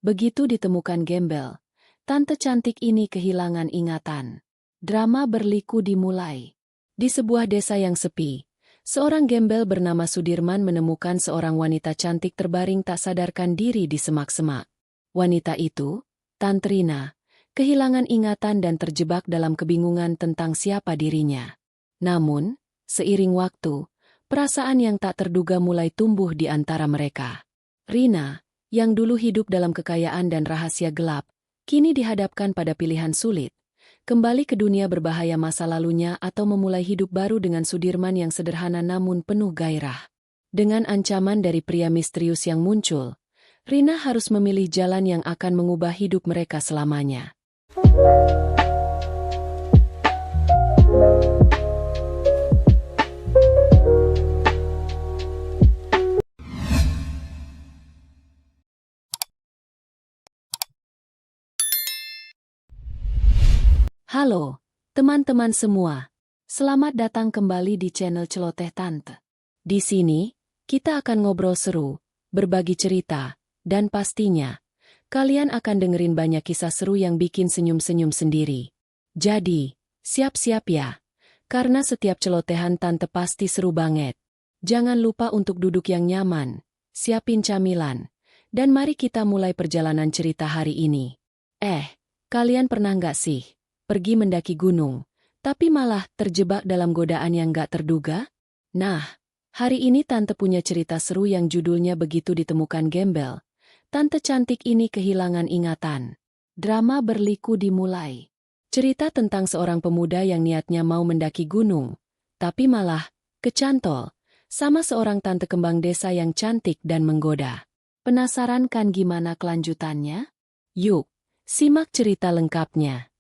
Begitu ditemukan gembel, tante cantik ini kehilangan ingatan. Drama berliku dimulai. Di sebuah desa yang sepi, seorang gembel bernama Sudirman menemukan seorang wanita cantik terbaring tak sadarkan diri di semak-semak. Wanita itu, Tante Rina, kehilangan ingatan dan terjebak dalam kebingungan tentang siapa dirinya. Namun, seiring waktu, perasaan yang tak terduga mulai tumbuh di antara mereka. Rina, yang dulu hidup dalam kekayaan dan rahasia gelap, kini dihadapkan pada pilihan sulit. Kembali ke dunia berbahaya masa lalunya atau memulai hidup baru dengan Sudirman yang sederhana namun penuh gairah. Dengan ancaman dari pria misterius yang muncul, Rina harus memilih jalan yang akan mengubah hidup mereka selamanya. Halo, teman-teman semua. Selamat datang kembali di channel Celoteh Tante. Di sini, kita akan ngobrol seru, berbagi cerita, dan pastinya, kalian akan dengerin banyak kisah seru yang bikin senyum-senyum sendiri. Jadi, siap-siap ya, karena setiap celotehan Tante pasti seru banget. Jangan lupa untuk duduk yang nyaman, siapin camilan, dan mari kita mulai perjalanan cerita hari ini. Kalian pernah nggak sih pergi mendaki gunung, tapi malah terjebak dalam godaan yang gak terduga? Nah, hari ini Tante punya cerita seru yang judulnya Begitu Ditemukan Gembel. Tante cantik ini kehilangan ingatan. Drama berliku dimulai. Cerita tentang seorang pemuda yang niatnya mau mendaki gunung, tapi malah kecantol sama seorang tante kembang desa yang cantik dan menggoda. Penasaran kan gimana kelanjutannya? Yuk, simak cerita lengkapnya.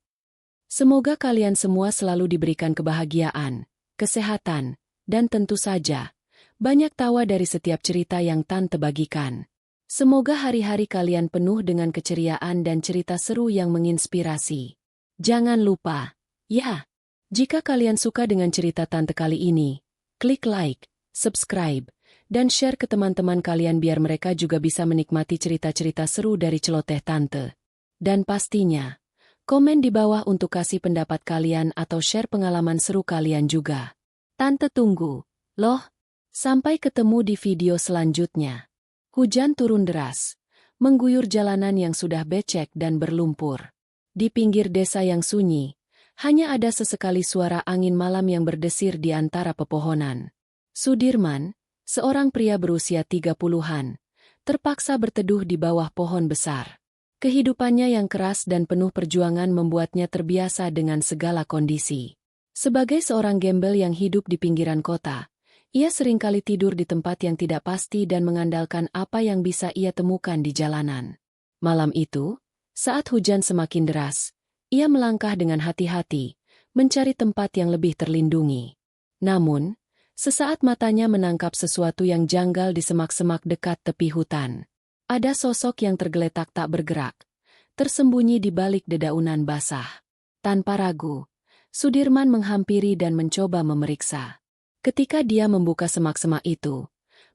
Semoga kalian semua selalu diberikan kebahagiaan, kesehatan, dan tentu saja, banyak tawa dari setiap cerita yang Tante bagikan. Semoga hari-hari kalian penuh dengan keceriaan dan cerita seru yang menginspirasi. Jangan lupa, jika kalian suka dengan cerita Tante kali ini, klik like, subscribe, dan share ke teman-teman kalian biar mereka juga bisa menikmati cerita-cerita seru dari Celoteh Tante. Dan pastinya, komen di bawah untuk kasih pendapat kalian atau share pengalaman seru kalian juga. Tante tunggu, loh. Sampai ketemu di video selanjutnya. Hujan turun deras, mengguyur jalanan yang sudah becek dan berlumpur. Di pinggir desa yang sunyi, hanya ada sesekali suara angin malam yang berdesir di antara pepohonan. Sudirman, seorang pria berusia 30-an, terpaksa berteduh di bawah pohon besar. Kehidupannya yang keras dan penuh perjuangan membuatnya terbiasa dengan segala kondisi. Sebagai seorang gembel yang hidup di pinggiran kota, ia seringkali tidur di tempat yang tidak pasti dan mengandalkan apa yang bisa ia temukan di jalanan. Malam itu, saat hujan semakin deras, ia melangkah dengan hati-hati, mencari tempat yang lebih terlindungi. Namun, sesaat matanya menangkap sesuatu yang janggal di semak-semak dekat tepi hutan. Ada sosok yang tergeletak tak bergerak, tersembunyi di balik dedaunan basah. Tanpa ragu, Sudirman menghampiri dan mencoba memeriksa. Ketika dia membuka semak-semak itu,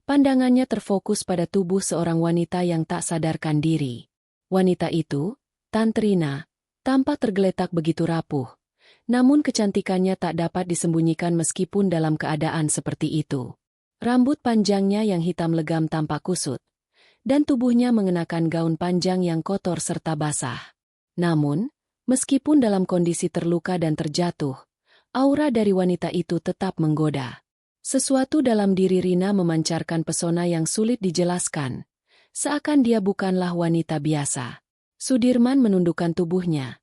pandangannya terfokus pada tubuh seorang wanita yang tak sadarkan diri. Wanita itu, Tante Rina, tampak tergeletak begitu rapuh, namun kecantikannya tak dapat disembunyikan meskipun dalam keadaan seperti itu. Rambut panjangnya yang hitam legam tampak kusut, dan tubuhnya mengenakan gaun panjang yang kotor serta basah. Namun, meskipun dalam kondisi terluka dan terjatuh, aura dari wanita itu tetap menggoda. Sesuatu dalam diri Rina memancarkan pesona yang sulit dijelaskan, seakan dia bukanlah wanita biasa. Sudirman menundukkan tubuhnya,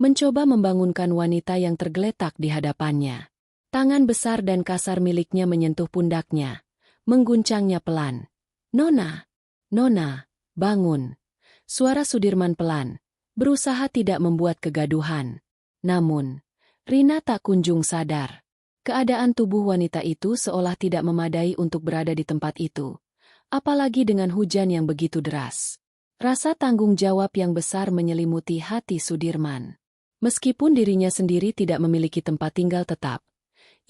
mencoba membangunkan wanita yang tergeletak di hadapannya. Tangan besar dan kasar miliknya menyentuh pundaknya, mengguncangnya pelan. Nona, bangun. Suara Sudirman pelan, berusaha tidak membuat kegaduhan. Namun, Rina tak kunjung sadar. Keadaan tubuh wanita itu seolah tidak memadai untuk berada di tempat itu. Apalagi dengan hujan yang begitu deras. Rasa tanggung jawab yang besar menyelimuti hati Sudirman. Meskipun dirinya sendiri tidak memiliki tempat tinggal tetap,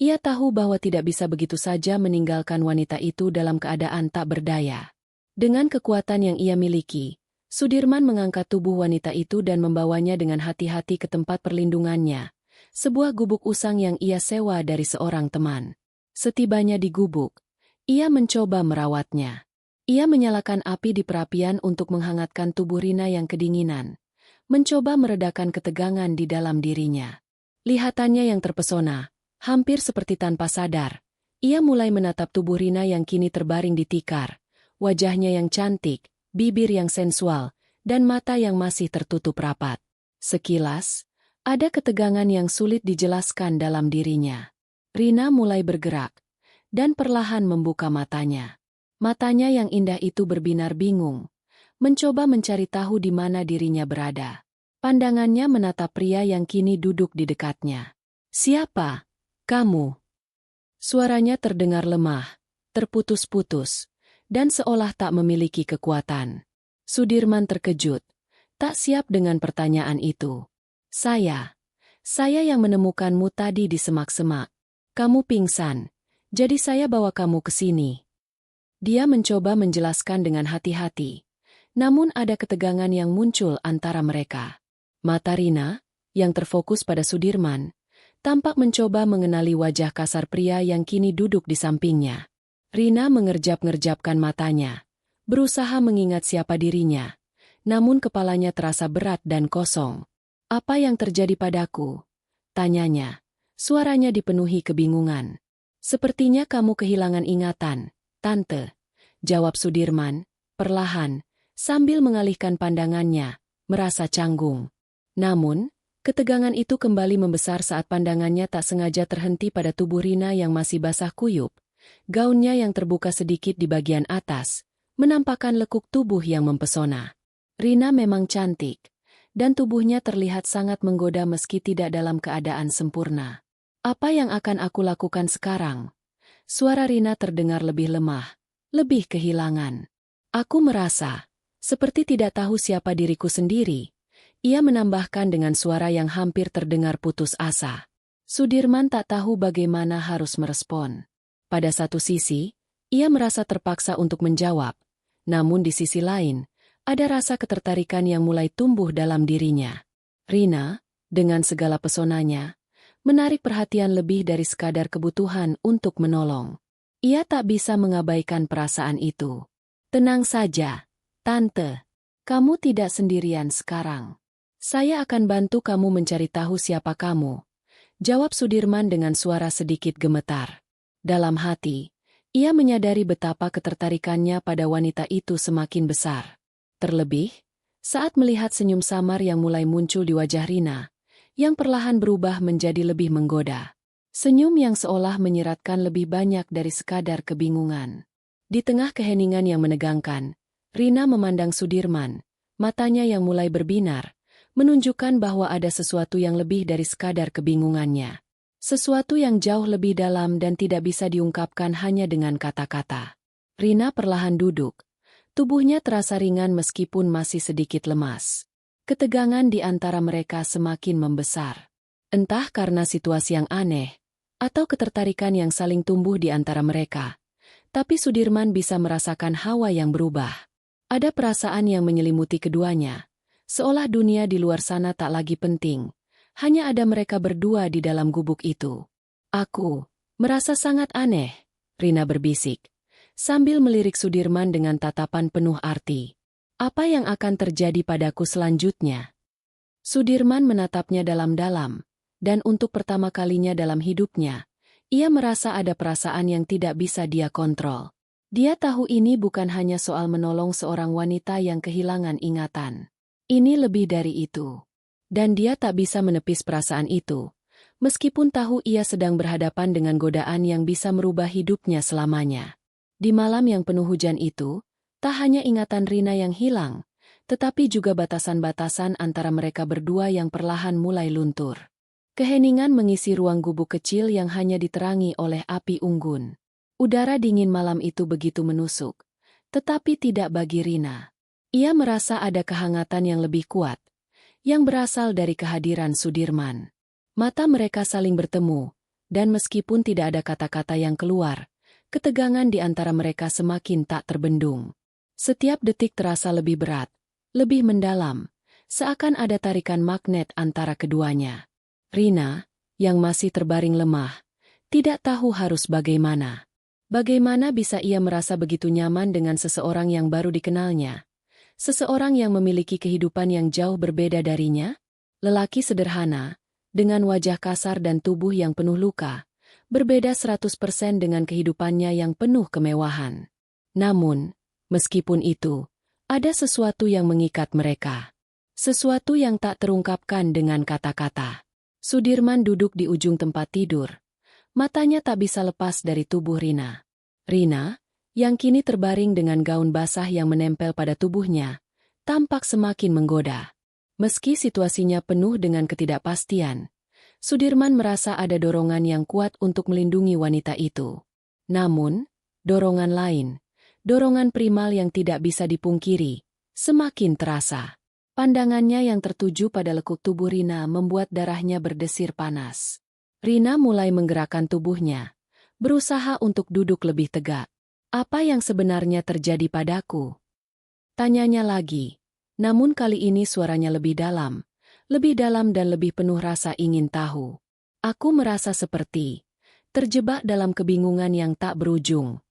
ia tahu bahwa tidak bisa begitu saja meninggalkan wanita itu dalam keadaan tak berdaya. Dengan kekuatan yang ia miliki, Sudirman mengangkat tubuh wanita itu dan membawanya dengan hati-hati ke tempat perlindungannya, sebuah gubuk usang yang ia sewa dari seorang teman. Setibanya di gubuk, ia mencoba merawatnya. Ia menyalakan api di perapian untuk menghangatkan tubuh Rina yang kedinginan, mencoba meredakan ketegangan di dalam dirinya. Lihatannya yang terpesona, hampir seperti tanpa sadar, ia mulai menatap tubuh Rina yang kini terbaring di tikar, wajahnya yang cantik, bibir yang sensual, dan mata yang masih tertutup rapat. Sekilas, ada ketegangan yang sulit dijelaskan dalam dirinya. Rina mulai bergerak, dan perlahan membuka matanya. Matanya yang indah itu berbinar bingung, mencoba mencari tahu di mana dirinya berada. Pandangannya menatap pria yang kini duduk di dekatnya. "Siapa? Kamu?" Suaranya terdengar lemah, terputus-putus, dan seolah tak memiliki kekuatan. Sudirman terkejut, tak siap dengan pertanyaan itu. Saya yang menemukanmu tadi di semak-semak. Kamu pingsan, jadi saya bawa kamu ke sini." Dia mencoba menjelaskan dengan hati-hati, namun ada ketegangan yang muncul antara mereka. Mata Rina, yang terfokus pada Sudirman, tampak mencoba mengenali wajah kasar pria yang kini duduk di sampingnya. Rina mengerjap-ngerjapkan matanya, berusaha mengingat siapa dirinya, namun kepalanya terasa berat dan kosong. "Apa yang terjadi padaku?" tanyanya. Suaranya dipenuhi kebingungan. "Sepertinya kamu kehilangan ingatan, Tante," jawab Sudirman, perlahan, sambil mengalihkan pandangannya, merasa canggung. Namun, ketegangan itu kembali membesar saat pandangannya tak sengaja terhenti pada tubuh Rina yang masih basah kuyup. Gaunnya yang terbuka sedikit di bagian atas, menampakkan lekuk tubuh yang mempesona. Rina memang cantik, dan tubuhnya terlihat sangat menggoda meski tidak dalam keadaan sempurna. "Apa yang akan aku lakukan sekarang?" Suara Rina terdengar lebih lemah, lebih kehilangan. "Aku merasa seperti tidak tahu siapa diriku sendiri," ia menambahkan dengan suara yang hampir terdengar putus asa. Sudirman tak tahu bagaimana harus merespon. Pada satu sisi, ia merasa terpaksa untuk menjawab, namun di sisi lain, ada rasa ketertarikan yang mulai tumbuh dalam dirinya. Rina, dengan segala pesonanya, menarik perhatian lebih dari sekadar kebutuhan untuk menolong. Ia tak bisa mengabaikan perasaan itu. "Tenang saja, Tante. Kamu tidak sendirian sekarang. Saya akan bantu kamu mencari tahu siapa kamu," jawab Sudirman dengan suara sedikit gemetar. Dalam hati, ia menyadari betapa ketertarikannya pada wanita itu semakin besar. Terlebih, saat melihat senyum samar yang mulai muncul di wajah Rina, yang perlahan berubah menjadi lebih menggoda. Senyum yang seolah menyeratkan lebih banyak dari sekadar kebingungan. Di tengah keheningan yang menegangkan, Rina memandang Sudirman, matanya yang mulai berbinar, menunjukkan bahwa ada sesuatu yang lebih dari sekadar kebingungannya. Sesuatu yang jauh lebih dalam dan tidak bisa diungkapkan hanya dengan kata-kata. Rina perlahan duduk. Tubuhnya terasa ringan meskipun masih sedikit lemas. Ketegangan di antara mereka semakin membesar. Entah karena situasi yang aneh, atau ketertarikan yang saling tumbuh di antara mereka, tapi Sudirman bisa merasakan hawa yang berubah. Ada perasaan yang menyelimuti keduanya, seolah dunia di luar sana tak lagi penting. Hanya ada mereka berdua di dalam gubuk itu. "Aku merasa sangat aneh," Rina berbisik, sambil melirik Sudirman dengan tatapan penuh arti. "Apa yang akan terjadi padaku selanjutnya?" Sudirman menatapnya dalam-dalam, dan untuk pertama kalinya dalam hidupnya, ia merasa ada perasaan yang tidak bisa dia kontrol. Dia tahu ini bukan hanya soal menolong seorang wanita yang kehilangan ingatan. Ini lebih dari itu. Dan dia tak bisa menepis perasaan itu, meskipun tahu ia sedang berhadapan dengan godaan yang bisa merubah hidupnya selamanya. Di malam yang penuh hujan itu, tak hanya ingatan Rina yang hilang, tetapi juga batasan-batasan antara mereka berdua yang perlahan mulai luntur. Keheningan mengisi ruang gubuk kecil yang hanya diterangi oleh api unggun. Udara dingin malam itu begitu menusuk, tetapi tidak bagi Rina. Ia merasa ada kehangatan yang lebih kuat, yang berasal dari kehadiran Sudirman. Mata mereka saling bertemu, dan meskipun tidak ada kata-kata yang keluar, ketegangan di antara mereka semakin tak terbendung. Setiap detik terasa lebih berat, lebih mendalam, seakan ada tarikan magnet antara keduanya. Rina, yang masih terbaring lemah, tidak tahu harus bagaimana. Bagaimana bisa ia merasa begitu nyaman dengan seseorang yang baru dikenalnya? Seseorang yang memiliki kehidupan yang jauh berbeda darinya? Lelaki sederhana, dengan wajah kasar dan tubuh yang penuh luka, berbeda 100% dengan kehidupannya yang penuh kemewahan. Namun, meskipun itu, ada sesuatu yang mengikat mereka. Sesuatu yang tak terungkapkan dengan kata-kata. Sudirman duduk di ujung tempat tidur. Matanya tak bisa lepas dari tubuh Rina. Rina, yang kini terbaring dengan gaun basah yang menempel pada tubuhnya, tampak semakin menggoda. Meski situasinya penuh dengan ketidakpastian, Sudirman merasa ada dorongan yang kuat untuk melindungi wanita itu. Namun, dorongan lain, dorongan primal yang tidak bisa dipungkiri, semakin terasa. Pandangannya yang tertuju pada lekuk tubuh Rina membuat darahnya berdesir panas. Rina mulai menggerakkan tubuhnya, berusaha untuk duduk lebih tegak. Apa yang sebenarnya terjadi padaku? Tanyanya lagi, namun kali ini suaranya lebih dalam dan lebih penuh rasa ingin tahu. Aku merasa seperti terjebak dalam kebingungan yang tak berujung.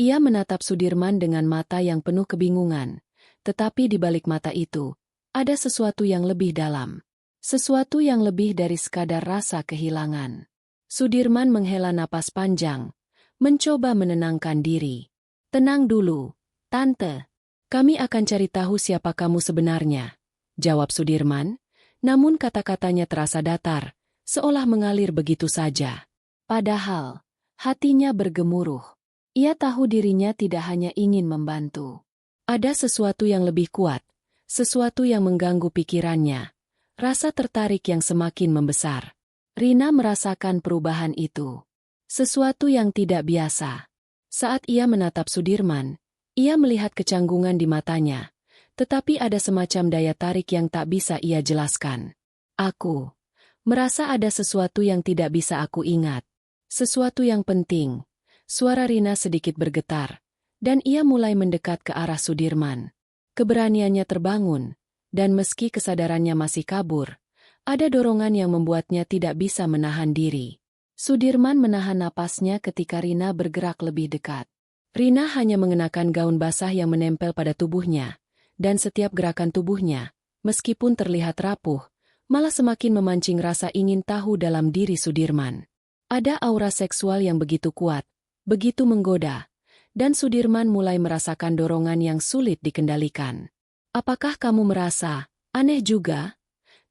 Ia menatap Sudirman dengan mata yang penuh kebingungan, tetapi di balik mata itu, ada sesuatu yang lebih dalam. Sesuatu yang lebih dari sekadar rasa kehilangan. Sudirman menghela napas panjang, mencoba menenangkan diri. Tenang dulu, Tante. Kami akan cari tahu siapa kamu sebenarnya, jawab Sudirman, namun kata-katanya terasa datar, seolah mengalir begitu saja. Padahal, hatinya bergemuruh. Ia tahu dirinya tidak hanya ingin membantu. Ada sesuatu yang lebih kuat, sesuatu yang mengganggu pikirannya, rasa tertarik yang semakin membesar. Rina merasakan perubahan itu. Sesuatu yang tidak biasa. Saat ia menatap Sudirman, ia melihat kecanggungan di matanya, tetapi ada semacam daya tarik yang tak bisa ia jelaskan. Aku merasa ada sesuatu yang tidak bisa aku ingat. Sesuatu yang penting. Suara Rina sedikit bergetar, dan ia mulai mendekat ke arah Sudirman. Keberaniannya terbangun, dan meski kesadarannya masih kabur, ada dorongan yang membuatnya tidak bisa menahan diri. Sudirman menahan napasnya ketika Rina bergerak lebih dekat. Rina hanya mengenakan gaun basah yang menempel pada tubuhnya, dan setiap gerakan tubuhnya, meskipun terlihat rapuh, malah semakin memancing rasa ingin tahu dalam diri Sudirman. Ada aura seksual yang begitu kuat, begitu menggoda, dan Sudirman mulai merasakan dorongan yang sulit dikendalikan. Apakah kamu merasa aneh juga?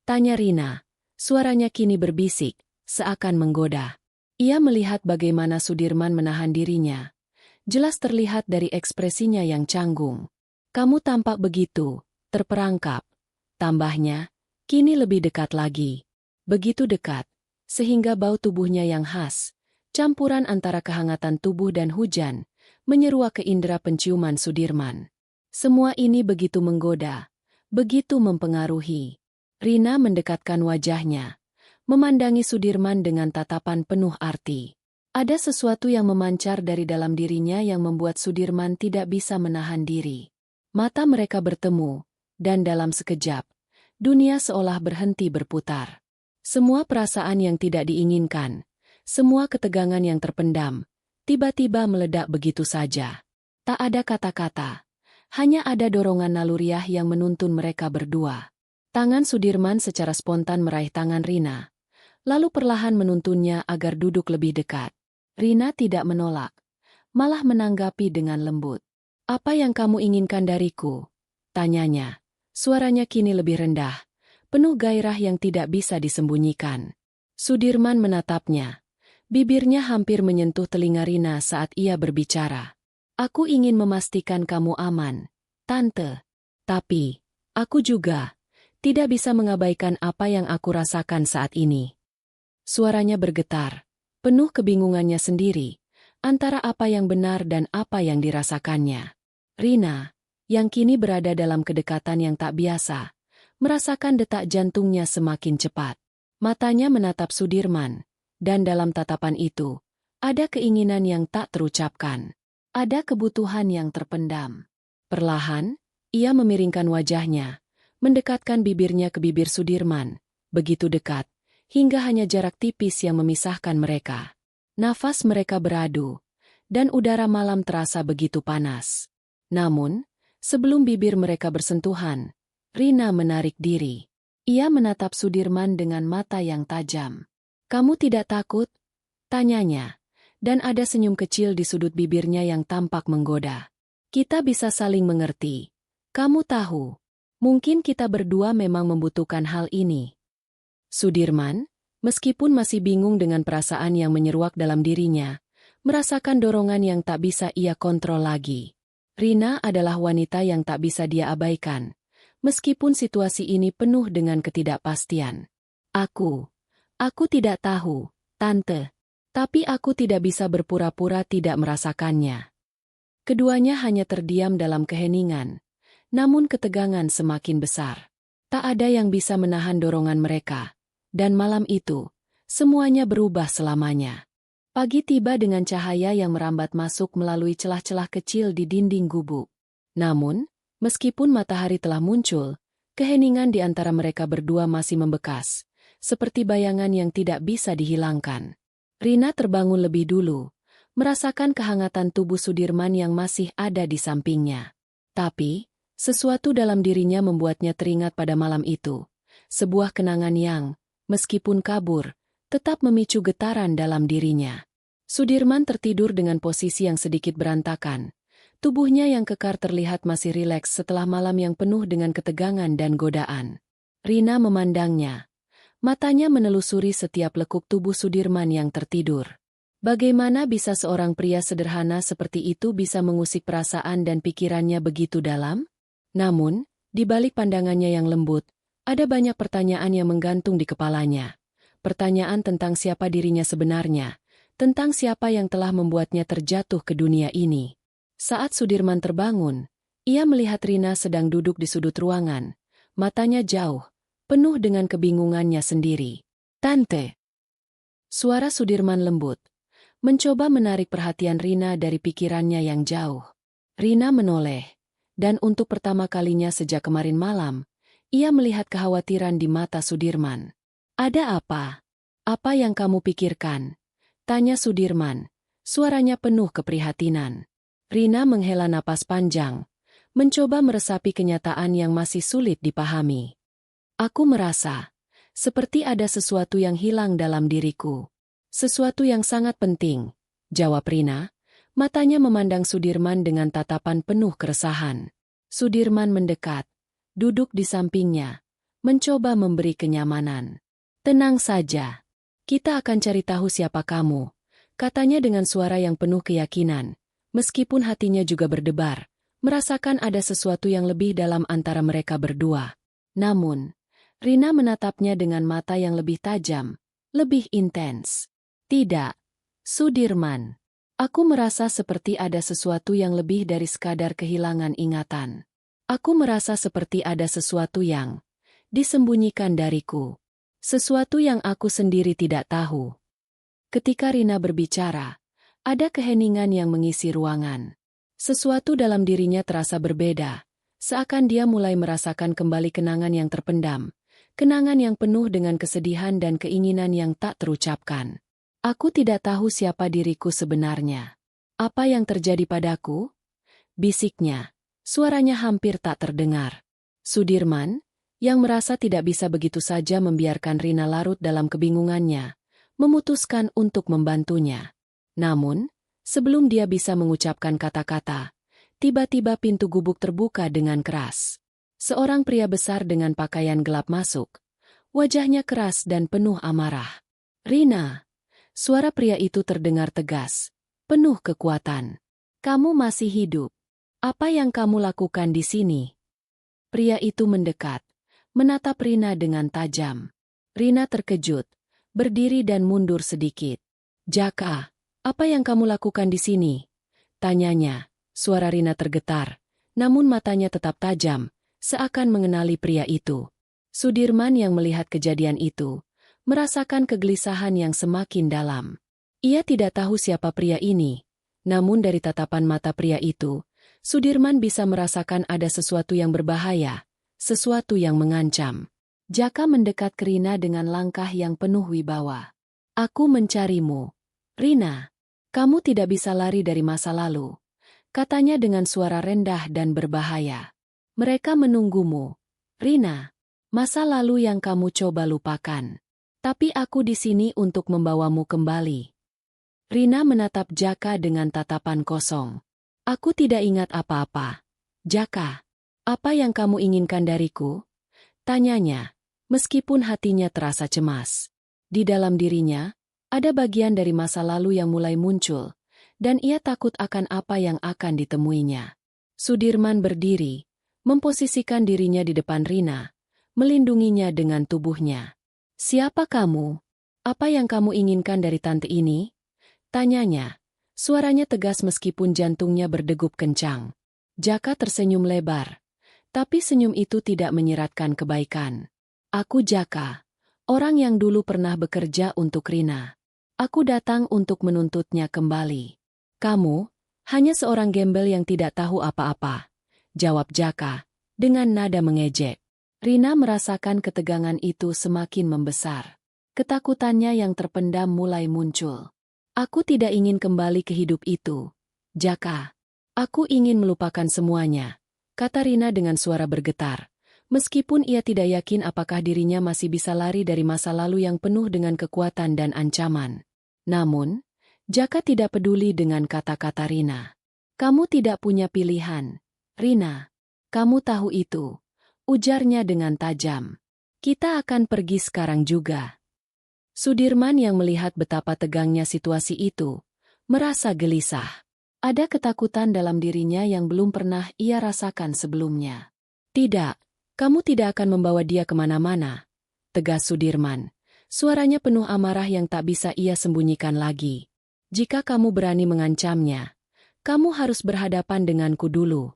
Tanya Rina. Suaranya kini berbisik, seakan menggoda. Ia melihat bagaimana Sudirman menahan dirinya. Jelas terlihat dari ekspresinya yang canggung. Kamu tampak begitu, terperangkap. Tambahnya, kini lebih dekat lagi. Begitu dekat, sehingga bau tubuhnya yang khas, campuran antara kehangatan tubuh dan hujan, menyeruak ke indera penciuman Sudirman. Semua ini begitu menggoda, begitu mempengaruhi. Rina mendekatkan wajahnya, memandangi Sudirman dengan tatapan penuh arti. Ada sesuatu yang memancar dari dalam dirinya yang membuat Sudirman tidak bisa menahan diri. Mata mereka bertemu, dan dalam sekejap, dunia seolah berhenti berputar. Semua perasaan yang tidak diinginkan, semua ketegangan yang terpendam, tiba-tiba meledak begitu saja. Tak ada kata-kata, hanya ada dorongan naluriah yang menuntun mereka berdua. Tangan Sudirman secara spontan meraih tangan Rina, lalu perlahan menuntunnya agar duduk lebih dekat. Rina tidak menolak, malah menanggapi dengan lembut. Apa yang kamu inginkan dariku? Tanyanya. Suaranya kini lebih rendah, penuh gairah yang tidak bisa disembunyikan. Sudirman menatapnya. Bibirnya hampir menyentuh telinga Rina saat ia berbicara. Aku ingin memastikan kamu aman, Tante. Tapi, aku juga tidak bisa mengabaikan apa yang aku rasakan saat ini. Suaranya bergetar, penuh kebingungannya sendiri, antara apa yang benar dan apa yang dirasakannya. Rina, yang kini berada dalam kedekatan yang tak biasa, merasakan detak jantungnya semakin cepat. Matanya menatap Sudirman, dan dalam tatapan itu, ada keinginan yang tak terucapkan. Ada kebutuhan yang terpendam. Perlahan, Ia memiringkan wajahnya, mendekatkan bibirnya ke bibir Sudirman, begitu dekat, hingga hanya jarak tipis yang memisahkan mereka. Nafas mereka beradu, dan udara malam terasa begitu panas. Namun, sebelum bibir mereka bersentuhan, Rina menarik diri. Ia menatap Sudirman dengan mata yang tajam. "Kamu tidak takut?" tanyanya, dan ada senyum kecil di sudut bibirnya yang tampak menggoda. "Kita bisa saling mengerti. Kamu tahu, mungkin kita berdua memang membutuhkan hal ini." Sudirman, meskipun masih bingung dengan perasaan yang menyeruak dalam dirinya, merasakan dorongan yang tak bisa ia kontrol lagi. Rina adalah wanita yang tak bisa dia abaikan, meskipun situasi ini penuh dengan ketidakpastian. Aku tidak tahu, Tante. Tapi aku tidak bisa berpura-pura tidak merasakannya." Keduanya hanya terdiam dalam keheningan, namun ketegangan semakin besar. Tak ada yang bisa menahan dorongan mereka, dan malam itu, semuanya berubah selamanya. Pagi tiba dengan cahaya yang merambat masuk melalui celah-celah kecil di dinding gubuk. Namun, meskipun matahari telah muncul, keheningan di antara mereka berdua masih membekas, seperti bayangan yang tidak bisa dihilangkan. Rina terbangun lebih dulu, merasakan kehangatan tubuh Sudirman yang masih ada di sampingnya. Tapi, sesuatu dalam dirinya membuatnya teringat pada malam itu. Sebuah kenangan yang, meskipun kabur, tetap memicu getaran dalam dirinya. Sudirman tertidur dengan posisi yang sedikit berantakan. Tubuhnya yang kekar terlihat masih rileks setelah malam yang penuh dengan ketegangan dan godaan. Rina memandangnya. Matanya menelusuri setiap lekuk tubuh Sudirman yang tertidur. Bagaimana bisa seorang pria sederhana seperti itu bisa mengusik perasaan dan pikirannya begitu dalam? Namun, di balik pandangannya yang lembut, ada banyak pertanyaan yang menggantung di kepalanya. Pertanyaan tentang siapa dirinya sebenarnya, tentang siapa yang telah membuatnya terjatuh ke dunia ini. Saat Sudirman terbangun, ia melihat Rina sedang duduk di sudut ruangan, matanya jauh, penuh dengan kebingungannya sendiri. "Tante." Suara Sudirman lembut, mencoba menarik perhatian Rina dari pikirannya yang jauh. Rina menoleh, dan untuk pertama kalinya sejak kemarin malam, ia melihat kekhawatiran di mata Sudirman. "Ada apa? Apa yang kamu pikirkan?" tanya Sudirman, suaranya penuh keprihatinan. Rina menghela napas panjang, mencoba meresapi kenyataan yang masih sulit dipahami. "Aku merasa seperti ada sesuatu yang hilang dalam diriku. Sesuatu yang sangat penting," jawab Rina, matanya memandang Sudirman dengan tatapan penuh keresahan. Sudirman mendekat, duduk di sampingnya, mencoba memberi kenyamanan. "Tenang saja. Kita akan cari tahu siapa kamu," katanya dengan suara yang penuh keyakinan, meskipun hatinya juga berdebar, merasakan ada sesuatu yang lebih dalam antara mereka berdua. Namun, Rina menatapnya dengan mata yang lebih tajam, lebih intens. "Tidak, Sudirman. Aku merasa seperti ada sesuatu yang lebih dari sekadar kehilangan ingatan. Aku merasa seperti ada sesuatu yang disembunyikan dariku. Sesuatu yang aku sendiri tidak tahu." Ketika Rina berbicara, ada keheningan yang mengisi ruangan. Sesuatu dalam dirinya terasa berbeda, seakan dia mulai merasakan kembali kenangan yang terpendam, kenangan yang penuh dengan kesedihan dan keinginan yang tak terucapkan. "Aku tidak tahu siapa diriku sebenarnya. Apa yang terjadi padaku?" bisiknya. Suaranya hampir tak terdengar. Sudirman, yang merasa tidak bisa begitu saja membiarkan Rina larut dalam kebingungannya, memutuskan untuk membantunya. Namun, sebelum dia bisa mengucapkan kata-kata, tiba-tiba pintu gubuk terbuka dengan keras. Seorang pria besar dengan pakaian gelap masuk. Wajahnya keras dan penuh amarah. "Rina." Suara pria itu terdengar tegas, penuh kekuatan. "Kamu masih hidup. Apa yang kamu lakukan di sini?" Pria itu mendekat, menatap Rina dengan tajam. Rina terkejut, berdiri dan mundur sedikit. "Jaka, apa yang kamu lakukan di sini?" tanyanya. Suara Rina tergetar, namun matanya tetap tajam, seakan mengenali pria itu. Sudirman yang melihat kejadian itu, merasakan kegelisahan yang semakin dalam. Ia tidak tahu siapa pria ini, namun dari tatapan mata pria itu, Sudirman bisa merasakan ada sesuatu yang berbahaya, sesuatu yang mengancam. Jaka mendekat ke Rina dengan langkah yang penuh wibawa. Aku mencarimu. Rina, kamu tidak bisa lari dari masa lalu, katanya dengan suara rendah dan berbahaya. Mereka menunggumu. Rina, masa lalu yang kamu coba lupakan. Tapi aku di sini untuk membawamu kembali. Rina menatap Jaka dengan tatapan kosong. Aku tidak ingat apa-apa. Jaka, apa yang kamu inginkan dariku? Tanyanya, meskipun hatinya terasa cemas. Di dalam dirinya, ada bagian dari masa lalu yang mulai muncul, dan ia takut akan apa yang akan ditemuinya. Sudirman berdiri, memposisikan dirinya di depan Rina, melindunginya dengan tubuhnya. Siapa kamu? Apa yang kamu inginkan dari tante ini? Tanyanya. Suaranya tegas meskipun jantungnya berdegup kencang. Jaka tersenyum lebar. Tapi senyum itu tidak menyiratkan kebaikan. Aku Jaka, orang yang dulu pernah bekerja untuk Rina. Aku datang untuk menuntutnya kembali. Kamu, hanya seorang gembel yang tidak tahu apa-apa. Jawab Jaka, dengan nada mengejek. Rina merasakan ketegangan itu semakin membesar. Ketakutannya yang terpendam mulai muncul. Aku tidak ingin kembali ke hidup itu. Jaka, aku ingin melupakan semuanya, kata Rina dengan suara bergetar. Meskipun ia tidak yakin apakah dirinya masih bisa lari dari masa lalu yang penuh dengan kekuatan dan ancaman. Namun, Jaka tidak peduli dengan kata-kata Rina. Kamu tidak punya pilihan. Rina, kamu tahu itu, ujarnya dengan tajam. Kita akan pergi sekarang juga. Sudirman yang melihat betapa tegangnya situasi itu, merasa gelisah. Ada ketakutan dalam dirinya yang belum pernah ia rasakan sebelumnya. Tidak, kamu tidak akan membawa dia kemana-mana, tegas Sudirman. Suaranya penuh amarah yang tak bisa ia sembunyikan lagi. Jika kamu berani mengancamnya, kamu harus berhadapan denganku dulu.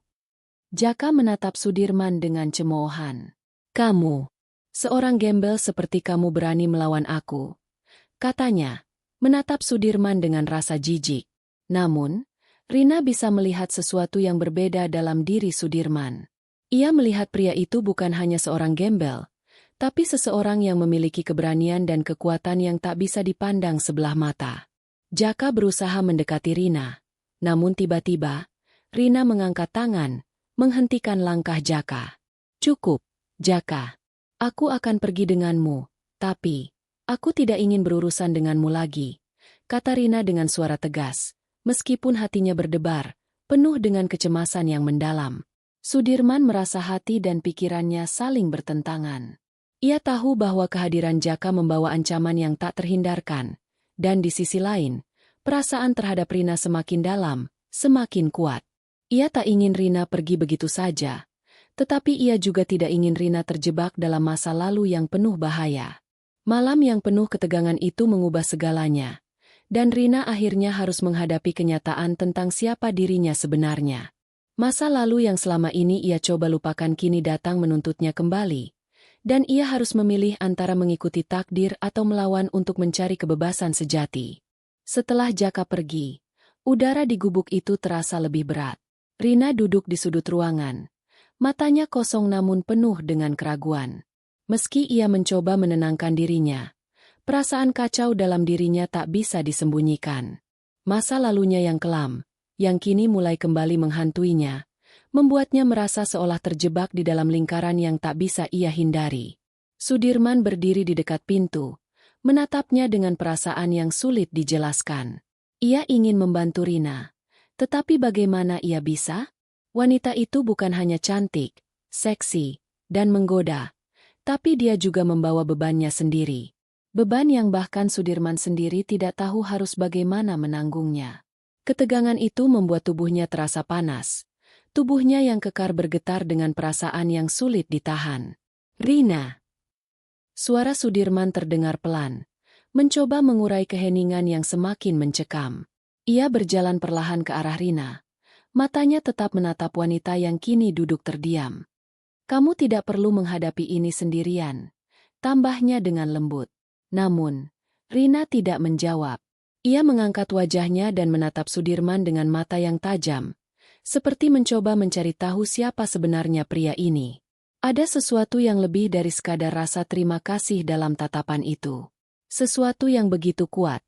Jaka menatap Sudirman dengan cemoohan. Kamu, seorang gembel seperti kamu berani melawan aku, katanya, menatap Sudirman dengan rasa jijik. Namun, Rina bisa melihat sesuatu yang berbeda dalam diri Sudirman. Ia melihat pria itu bukan hanya seorang gembel, tapi seseorang yang memiliki keberanian dan kekuatan yang tak bisa dipandang sebelah mata. Jaka berusaha mendekati Rina, namun tiba-tiba, Rina mengangkat tangan, menghentikan langkah Jaka. Cukup, Jaka. Aku akan pergi denganmu, tapi aku tidak ingin berurusan denganmu lagi, kata Rina dengan suara tegas, meskipun hatinya berdebar, penuh dengan kecemasan yang mendalam. Sudirman merasa hati dan pikirannya saling bertentangan. Ia tahu bahwa kehadiran Jaka membawa ancaman yang tak terhindarkan, dan di sisi lain, perasaan terhadap Rina semakin dalam, semakin kuat. Ia tak ingin Rina pergi begitu saja. Tetapi ia juga tidak ingin Rina terjebak dalam masa lalu yang penuh bahaya. Malam yang penuh ketegangan itu mengubah segalanya. Dan Rina akhirnya harus menghadapi kenyataan tentang siapa dirinya sebenarnya. Masa lalu yang selama ini ia coba lupakan kini datang menuntutnya kembali. Dan ia harus memilih antara mengikuti takdir atau melawan untuk mencari kebebasan sejati. Setelah Jaka pergi, udara di gubuk itu terasa lebih berat. Rina duduk di sudut ruangan. Matanya kosong namun penuh dengan keraguan. Meski ia mencoba menenangkan dirinya, perasaan kacau dalam dirinya tak bisa disembunyikan. Masa lalunya yang kelam, yang kini mulai kembali menghantuinya, membuatnya merasa seolah terjebak di dalam lingkaran yang tak bisa ia hindari. Sudirman berdiri di dekat pintu, menatapnya dengan perasaan yang sulit dijelaskan. Ia ingin membantu Rina, tetapi bagaimana ia bisa? Wanita itu bukan hanya cantik, seksi, dan menggoda, tapi dia juga membawa bebannya sendiri. Beban yang bahkan Sudirman sendiri tidak tahu harus bagaimana menanggungnya. Ketegangan itu membuat tubuhnya terasa panas. Tubuhnya yang kekar bergetar dengan perasaan yang sulit ditahan. Rina. Suara Sudirman terdengar pelan, mencoba mengurai keheningan yang semakin mencekam. Ia berjalan perlahan ke arah Rina. Matanya tetap menatap wanita yang kini duduk terdiam. Kamu tidak perlu menghadapi ini sendirian, tambahnya dengan lembut. Namun, Rina tidak menjawab. Ia mengangkat wajahnya dan menatap Sudirman dengan mata yang tajam, seperti mencoba mencari tahu siapa sebenarnya pria ini. Ada sesuatu yang lebih dari sekadar rasa terima kasih dalam tatapan itu. Sesuatu yang begitu kuat,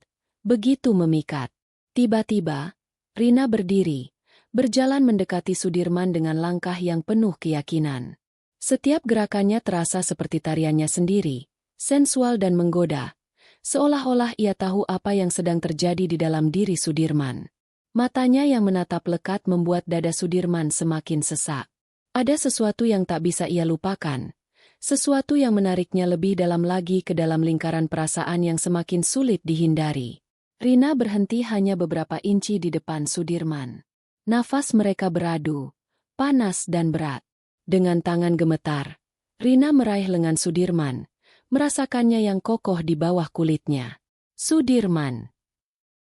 begitu memikat. Tiba-tiba, Rina berdiri, berjalan mendekati Sudirman dengan langkah yang penuh keyakinan. Setiap gerakannya terasa seperti tariannya sendiri, sensual dan menggoda, seolah-olah ia tahu apa yang sedang terjadi di dalam diri Sudirman. Matanya yang menatap lekat membuat dada Sudirman semakin sesak. Ada sesuatu yang tak bisa ia lupakan, sesuatu yang menariknya lebih dalam lagi ke dalam lingkaran perasaan yang semakin sulit dihindari. Rina berhenti hanya beberapa inci di depan Sudirman. Nafas mereka beradu, panas dan berat. Dengan tangan gemetar, Rina meraih lengan Sudirman, merasakannya yang kokoh di bawah kulitnya. Sudirman.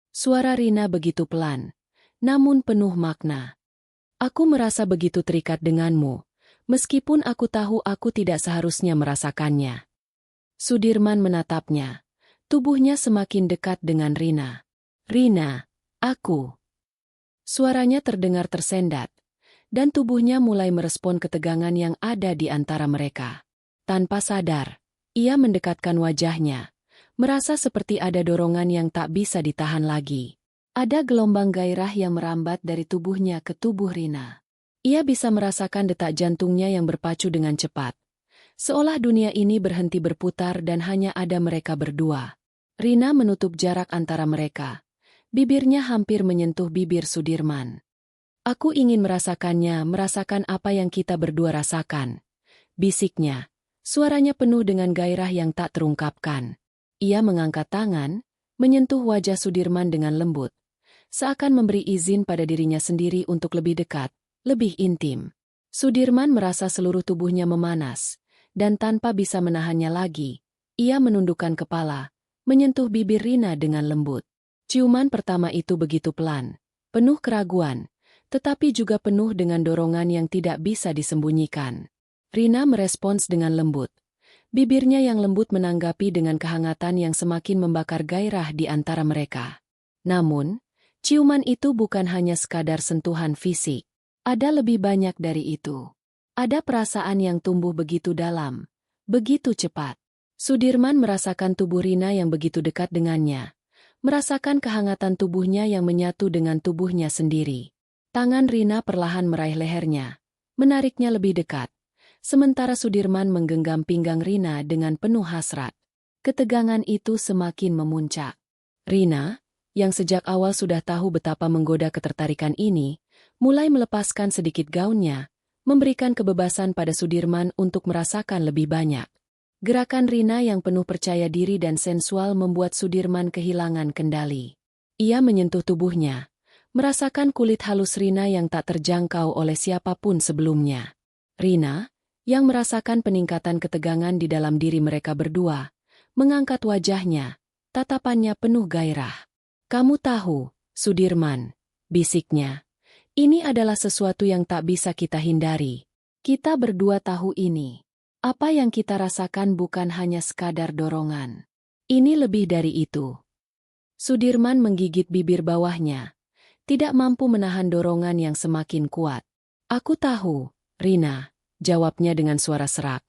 Suara Rina begitu pelan, namun penuh makna. Aku merasa begitu terikat denganmu, meskipun aku tahu aku tidak seharusnya merasakannya. Sudirman menatapnya, tubuhnya semakin dekat dengan Rina. Rina, aku. Suaranya terdengar tersendat, dan tubuhnya mulai merespon ketegangan yang ada di antara mereka. Tanpa sadar, ia mendekatkan wajahnya, merasa seperti ada dorongan yang tak bisa ditahan lagi. Ada gelombang gairah yang merambat dari tubuhnya ke tubuh Rina. Ia bisa merasakan detak jantungnya yang berpacu dengan cepat. Seolah dunia ini berhenti berputar dan hanya ada mereka berdua. Rina menutup jarak antara mereka. Bibirnya hampir menyentuh bibir Sudirman. Aku ingin merasakannya, merasakan apa yang kita berdua rasakan. Bisiknya, suaranya penuh dengan gairah yang tak terungkapkan. Ia mengangkat tangan, menyentuh wajah Sudirman dengan lembut. Seakan memberi izin pada dirinya sendiri untuk lebih dekat, lebih intim. Sudirman merasa seluruh tubuhnya memanas, dan tanpa bisa menahannya lagi, ia menundukkan kepala, menyentuh bibir Rina dengan lembut. Ciuman pertama itu begitu pelan, penuh keraguan, tetapi juga penuh dengan dorongan yang tidak bisa disembunyikan. Rina merespons dengan lembut. Bibirnya yang lembut menanggapi dengan kehangatan yang semakin membakar gairah di antara mereka. Namun, ciuman itu bukan hanya sekadar sentuhan fisik. Ada lebih banyak dari itu. Ada perasaan yang tumbuh begitu dalam, begitu cepat. Sudirman merasakan tubuh Rina yang begitu dekat dengannya. Merasakan kehangatan tubuhnya yang menyatu dengan tubuhnya sendiri. Tangan Rina perlahan meraih lehernya, menariknya lebih dekat. Sementara Sudirman menggenggam pinggang Rina dengan penuh hasrat. Ketegangan itu semakin memuncak. Rina, yang sejak awal sudah tahu betapa menggoda ketertarikan ini, mulai melepaskan sedikit gaunnya, memberikan kebebasan pada Sudirman untuk merasakan lebih banyak. Gerakan Rina yang penuh percaya diri dan sensual membuat Sudirman kehilangan kendali. Ia menyentuh tubuhnya, merasakan kulit halus Rina yang tak terjangkau oleh siapapun sebelumnya. Rina, yang merasakan peningkatan ketegangan di dalam diri mereka berdua, mengangkat wajahnya, tatapannya penuh gairah. Kamu tahu, Sudirman, bisiknya, ini adalah sesuatu yang tak bisa kita hindari. Kita berdua tahu ini. Apa yang kita rasakan bukan hanya sekadar dorongan. Ini lebih dari itu. Sudirman menggigit bibir bawahnya, tidak mampu menahan dorongan yang semakin kuat. Aku tahu, Rina, jawabnya dengan suara serak.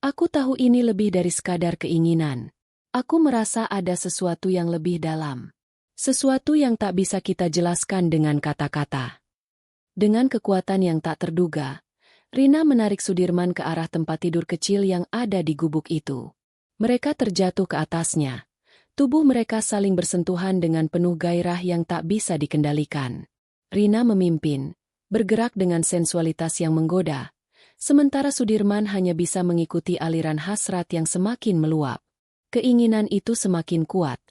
Aku tahu ini lebih dari sekadar keinginan. Aku merasa ada sesuatu yang lebih dalam. Sesuatu yang tak bisa kita jelaskan dengan kata-kata. Dengan kekuatan yang tak terduga, Rina menarik Sudirman ke arah tempat tidur kecil yang ada di gubuk itu. Mereka terjatuh ke atasnya. Tubuh mereka saling bersentuhan dengan penuh gairah yang tak bisa dikendalikan. Rina memimpin, bergerak dengan sensualitas yang menggoda, sementara Sudirman hanya bisa mengikuti aliran hasrat yang semakin meluap. Keinginan itu semakin kuat,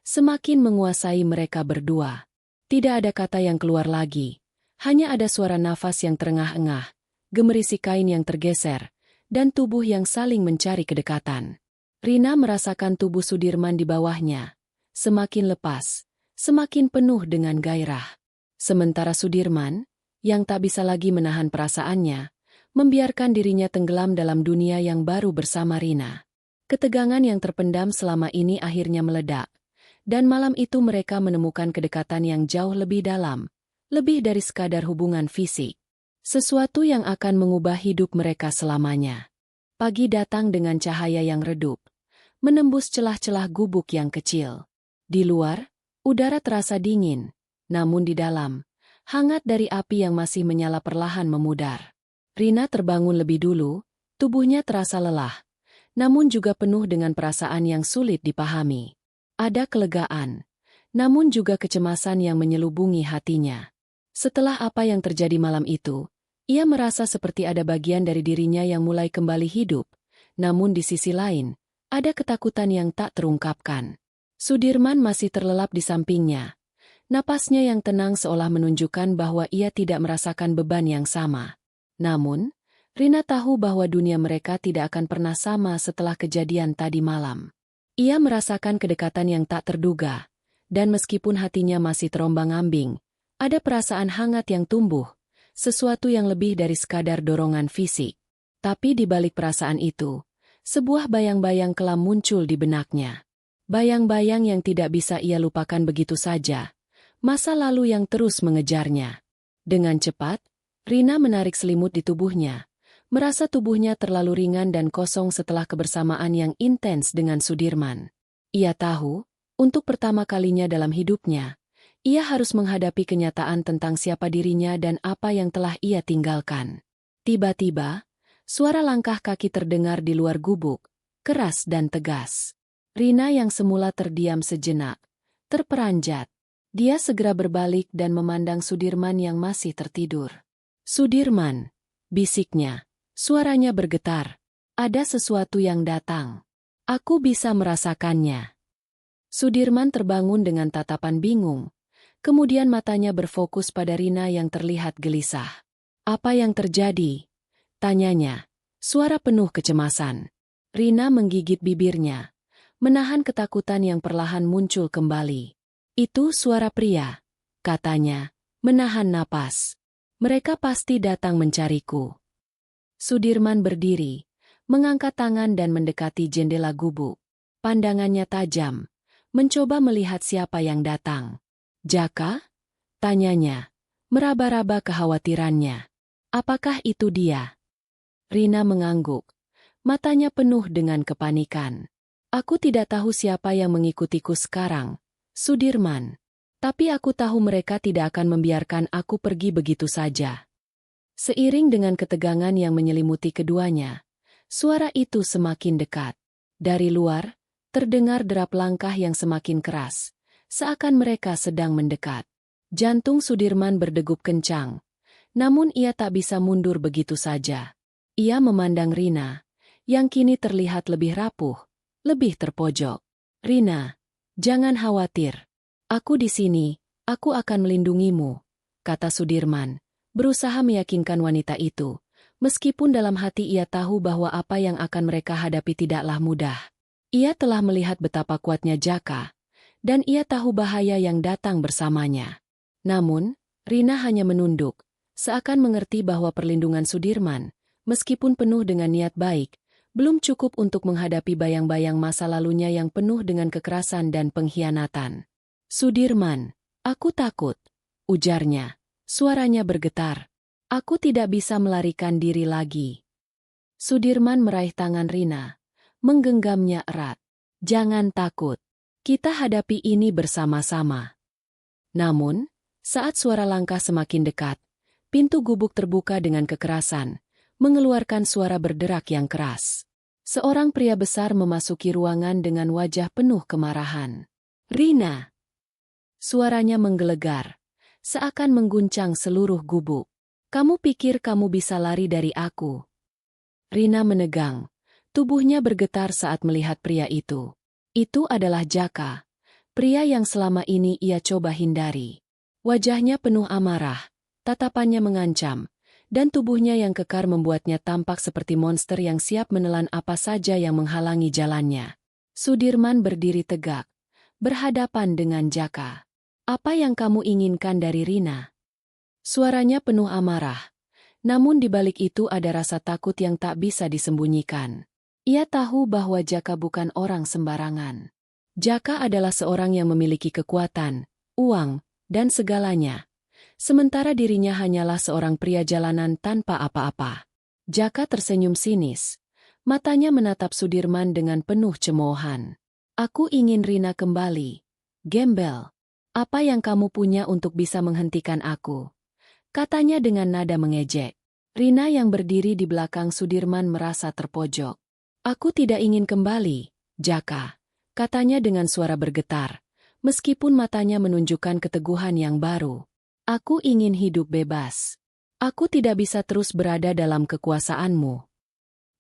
semakin menguasai mereka berdua. Tidak ada kata yang keluar lagi, hanya ada suara nafas yang terengah-engah, gemerisi kain yang tergeser, dan tubuh yang saling mencari kedekatan. Rina merasakan tubuh Sudirman di bawahnya, semakin lepas, semakin penuh dengan gairah. Sementara Sudirman, yang tak bisa lagi menahan perasaannya, membiarkan dirinya tenggelam dalam dunia yang baru bersama Rina. Ketegangan yang terpendam selama ini akhirnya meledak, dan malam itu mereka menemukan kedekatan yang jauh lebih dalam, lebih dari sekadar hubungan fisik. Sesuatu yang akan mengubah hidup mereka selamanya. Pagi datang dengan cahaya yang redup, menembus celah-celah gubuk yang kecil. Di luar, udara terasa dingin, namun di dalam, hangat dari api yang masih menyala perlahan memudar. Rina terbangun lebih dulu, tubuhnya terasa lelah, namun juga penuh dengan perasaan yang sulit dipahami. Ada kelegaan, namun juga kecemasan yang menyelubungi hatinya. Setelah apa yang terjadi malam itu, ia merasa seperti ada bagian dari dirinya yang mulai kembali hidup, namun di sisi lain, ada ketakutan yang tak terungkapkan. Sudirman masih terlelap di sampingnya. Napasnya yang tenang seolah menunjukkan bahwa ia tidak merasakan beban yang sama. Namun, Rina tahu bahwa dunia mereka tidak akan pernah sama setelah kejadian tadi malam. Ia merasakan kedekatan yang tak terduga, dan meskipun hatinya masih terombang-ambing, ada perasaan hangat yang tumbuh, sesuatu yang lebih dari sekadar dorongan fisik. Tapi di balik perasaan itu, sebuah bayang-bayang kelam muncul di benaknya. Bayang-bayang yang tidak bisa ia lupakan begitu saja, masa lalu yang terus mengejarnya. Dengan cepat, Rina menarik selimut di tubuhnya, merasa tubuhnya terlalu ringan dan kosong setelah kebersamaan yang intens dengan Sudirman. Ia tahu, untuk pertama kalinya dalam hidupnya, ia harus menghadapi kenyataan tentang siapa dirinya dan apa yang telah ia tinggalkan. Tiba-tiba, suara langkah kaki terdengar di luar gubuk, keras dan tegas. Rina yang semula terdiam sejenak, terperanjat. Dia segera berbalik dan memandang Sudirman yang masih tertidur. "Sudirman," bisiknya. Suaranya bergetar. "Ada sesuatu yang datang. Aku bisa merasakannya." Sudirman terbangun dengan tatapan bingung. Kemudian matanya berfokus pada Rina yang terlihat gelisah. "Apa yang terjadi?" tanyanya. Suara penuh kecemasan. Rina menggigit bibirnya, menahan ketakutan yang perlahan muncul kembali. "Itu suara pria," katanya, menahan napas. "Mereka pasti datang mencariku." Sudirman berdiri, mengangkat tangan dan mendekati jendela gubuk. Pandangannya tajam, mencoba melihat siapa yang datang. "Jaka?" tanyanya, meraba-raba kekhawatirannya. "Apakah itu dia?" Rina mengangguk, matanya penuh dengan kepanikan. "Aku tidak tahu siapa yang mengikutiku sekarang, Sudirman. Tapi aku tahu mereka tidak akan membiarkan aku pergi begitu saja." Seiring dengan ketegangan yang menyelimuti keduanya, suara itu semakin dekat. Dari luar, terdengar derap langkah yang semakin keras, seakan mereka sedang mendekat. Jantung Sudirman berdegup kencang, namun ia tak bisa mundur begitu saja. Ia memandang Rina, yang kini terlihat lebih rapuh, lebih terpojok. "Rina, jangan khawatir. Aku di sini, aku akan melindungimu," kata Sudirman, berusaha meyakinkan wanita itu, meskipun dalam hati ia tahu bahwa apa yang akan mereka hadapi tidaklah mudah. Ia telah melihat betapa kuatnya Jaka, dan ia tahu bahaya yang datang bersamanya. Namun, Rina hanya menunduk, seakan mengerti bahwa perlindungan Sudirman, meskipun penuh dengan niat baik, belum cukup untuk menghadapi bayang-bayang masa lalunya yang penuh dengan kekerasan dan pengkhianatan. "Sudirman, aku takut," ujarnya. Suaranya bergetar. "Aku tidak bisa melarikan diri lagi." Sudirman meraih tangan Rina, menggenggamnya erat. "Jangan takut. Kita hadapi ini bersama-sama." Namun, saat suara langkah semakin dekat, pintu gubuk terbuka dengan kekerasan, mengeluarkan suara berderak yang keras. Seorang pria besar memasuki ruangan dengan wajah penuh kemarahan. "Rina!" Suaranya menggelegar, seakan mengguncang seluruh gubuk. "Kamu pikir kamu bisa lari dari aku?" Rina menegang, tubuhnya bergetar saat melihat pria itu. Itu adalah Jaka, pria yang selama ini ia coba hindari. Wajahnya penuh amarah, tatapannya mengancam, dan tubuhnya yang kekar membuatnya tampak seperti monster yang siap menelan apa saja yang menghalangi jalannya. Sudirman berdiri tegak, berhadapan dengan Jaka. "Apa yang kamu inginkan dari Rina?" Suaranya penuh amarah, namun di balik itu ada rasa takut yang tak bisa disembunyikan. Ia tahu bahwa Jaka bukan orang sembarangan. Jaka adalah seorang yang memiliki kekuatan, uang, dan segalanya. Sementara dirinya hanyalah seorang pria jalanan tanpa apa-apa. Jaka tersenyum sinis. Matanya menatap Sudirman dengan penuh cemoohan. Aku ingin Rina kembali. Gembel. Apa yang kamu punya untuk bisa menghentikan aku? Katanya dengan nada mengejek. Rina yang berdiri di belakang Sudirman merasa terpojok. Aku tidak ingin kembali, Jaka. Katanya dengan suara bergetar. Meskipun matanya menunjukkan keteguhan yang baru. Aku ingin hidup bebas. Aku tidak bisa terus berada dalam kekuasaanmu.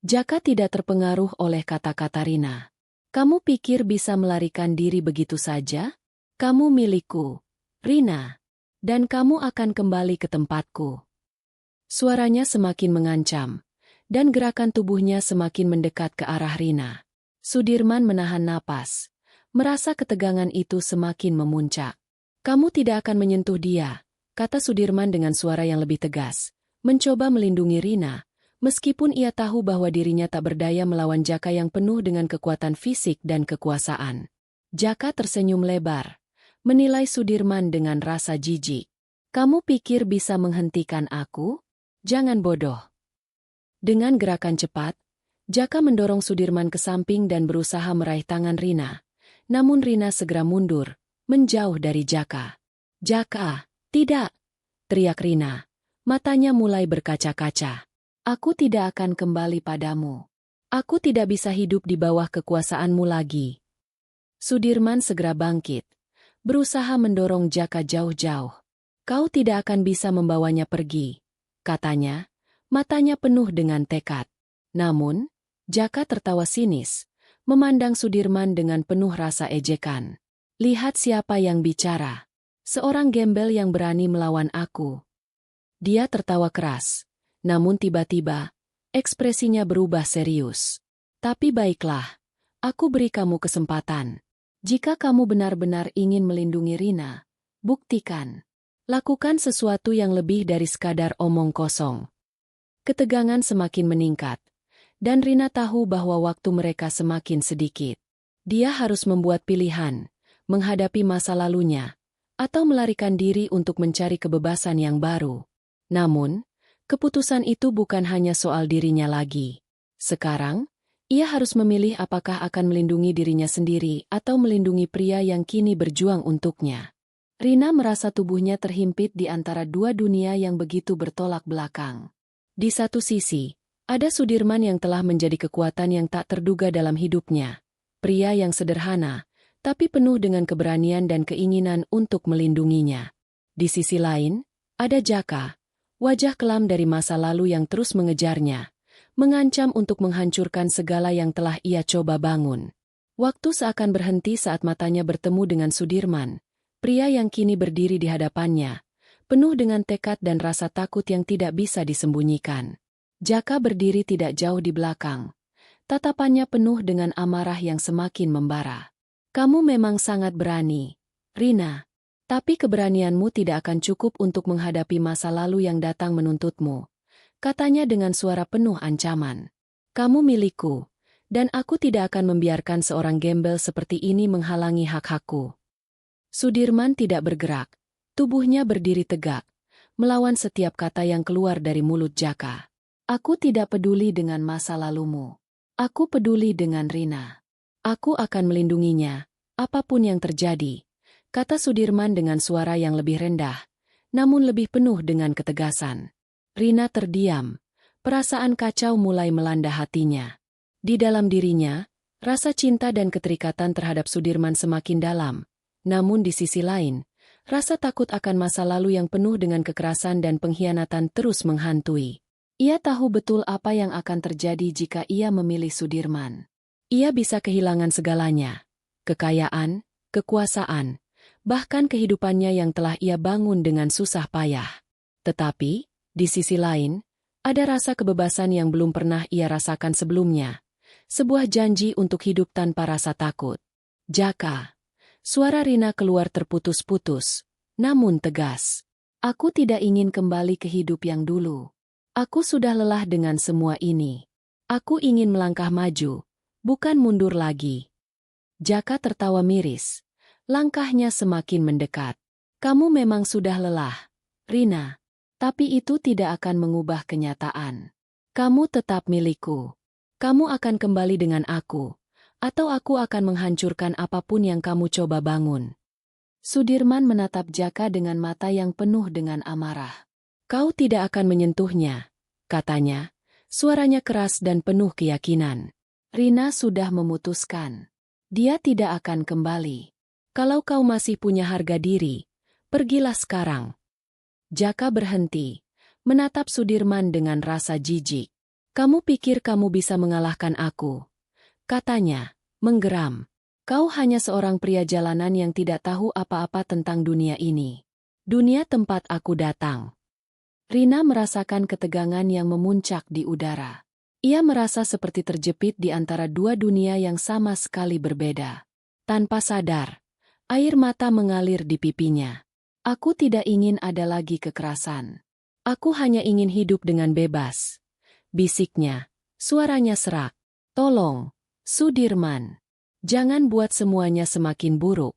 Jaka tidak terpengaruh oleh kata-kata Rina. Kamu pikir bisa melarikan diri begitu saja? Kamu milikku, Rina. Dan kamu akan kembali ke tempatku. Suaranya semakin mengancam, dan gerakan tubuhnya semakin mendekat ke arah Rina. Sudirman menahan napas, merasa ketegangan itu semakin memuncak. Kamu tidak akan menyentuh dia, kata Sudirman dengan suara yang lebih tegas, mencoba melindungi Rina. Meskipun ia tahu bahwa dirinya tak berdaya melawan Jaka yang penuh dengan kekuatan fisik dan kekuasaan. Jaka tersenyum lebar, menilai Sudirman dengan rasa jijik. Kamu pikir bisa menghentikan aku? Jangan bodoh. Dengan gerakan cepat, Jaka mendorong Sudirman ke samping dan berusaha meraih tangan Rina. Namun Rina segera mundur, menjauh dari Jaka. Jaka, tidak! Teriak Rina. Matanya mulai berkaca-kaca. Aku tidak akan kembali padamu. Aku tidak bisa hidup di bawah kekuasaanmu lagi. Sudirman segera bangkit, berusaha mendorong Jaka jauh-jauh. Kau tidak akan bisa membawanya pergi, katanya, matanya penuh dengan tekad. Namun, Jaka tertawa sinis, memandang Sudirman dengan penuh rasa ejekan. Lihat siapa yang bicara. Seorang gembel yang berani melawan aku. Dia tertawa keras. Namun tiba-tiba, ekspresinya berubah serius. Tapi baiklah, aku beri kamu kesempatan. Jika kamu benar-benar ingin melindungi Rina, buktikan. Lakukan sesuatu yang lebih dari sekadar omong kosong. Ketegangan semakin meningkat, dan Rina tahu bahwa waktu mereka semakin sedikit. Dia harus membuat pilihan, menghadapi masa lalunya, atau melarikan diri untuk mencari kebebasan yang baru. Namun, keputusan itu bukan hanya soal dirinya lagi. Sekarang, ia harus memilih apakah akan melindungi dirinya sendiri atau melindungi pria yang kini berjuang untuknya. Rina merasa tubuhnya terhimpit di antara dua dunia yang begitu bertolak belakang. Di satu sisi, ada Sudirman yang telah menjadi kekuatan yang tak terduga dalam hidupnya. Pria yang sederhana, tapi penuh dengan keberanian dan keinginan untuk melindunginya. Di sisi lain, ada Jaka, wajah kelam dari masa lalu yang terus mengejarnya, mengancam untuk menghancurkan segala yang telah ia coba bangun. Waktu seakan berhenti saat matanya bertemu dengan Sudirman, pria yang kini berdiri di hadapannya, penuh dengan tekad dan rasa takut yang tidak bisa disembunyikan. Jaka berdiri tidak jauh di belakang. Tatapannya penuh dengan amarah yang semakin membara. Kamu memang sangat berani, Rina. Tapi keberanianmu tidak akan cukup untuk menghadapi masa lalu yang datang menuntutmu. Katanya dengan suara penuh ancaman. Kamu milikku, dan aku tidak akan membiarkan seorang gembel seperti ini menghalangi hak-hakku. Sudirman tidak bergerak, tubuhnya berdiri tegak, melawan setiap kata yang keluar dari mulut Jaka. Aku tidak peduli dengan masa lalumu. Aku peduli dengan Rina. Aku akan melindunginya, apapun yang terjadi. Kata Sudirman dengan suara yang lebih rendah, namun lebih penuh dengan ketegasan. Rina terdiam, perasaan kacau mulai melanda hatinya. Di dalam dirinya, rasa cinta dan keterikatan terhadap Sudirman semakin dalam. Namun di sisi lain, rasa takut akan masa lalu yang penuh dengan kekerasan dan pengkhianatan terus menghantui. Ia tahu betul apa yang akan terjadi jika ia memilih Sudirman. Ia bisa kehilangan segalanya, kekayaan, kekuasaan, bahkan kehidupannya yang telah ia bangun dengan susah payah. Tetapi, di sisi lain, ada rasa kebebasan yang belum pernah ia rasakan sebelumnya. Sebuah janji untuk hidup tanpa rasa takut. Jaka. Suara Rina keluar terputus-putus, namun tegas. Aku tidak ingin kembali ke hidup yang dulu. Aku sudah lelah dengan semua ini. Aku ingin melangkah maju, bukan mundur lagi. Jaka tertawa miris. Langkahnya semakin mendekat. Kamu memang sudah lelah, Rina, tapi itu tidak akan mengubah kenyataan. Kamu tetap milikku. Kamu akan kembali dengan aku, atau aku akan menghancurkan apapun yang kamu coba bangun. Sudirman menatap Jaka dengan mata yang penuh dengan amarah. Kau tidak akan menyentuhnya, katanya. Suaranya keras dan penuh keyakinan. Rina sudah memutuskan. Dia tidak akan kembali. Kalau kau masih punya harga diri, pergilah sekarang. Jaka berhenti, menatap Sudirman dengan rasa jijik. Kamu pikir kamu bisa mengalahkan aku? Katanya, menggeram. Kau hanya seorang pria jalanan yang tidak tahu apa-apa tentang dunia ini. Dunia tempat aku datang. Rina merasakan ketegangan yang memuncak di udara. Ia merasa seperti terjepit di antara dua dunia yang sama sekali berbeda. Tanpa sadar, air mata mengalir di pipinya. Aku tidak ingin ada lagi kekerasan. Aku hanya ingin hidup dengan bebas. Bisiknya, suaranya serak. Tolong, Sudirman. Jangan buat semuanya semakin buruk.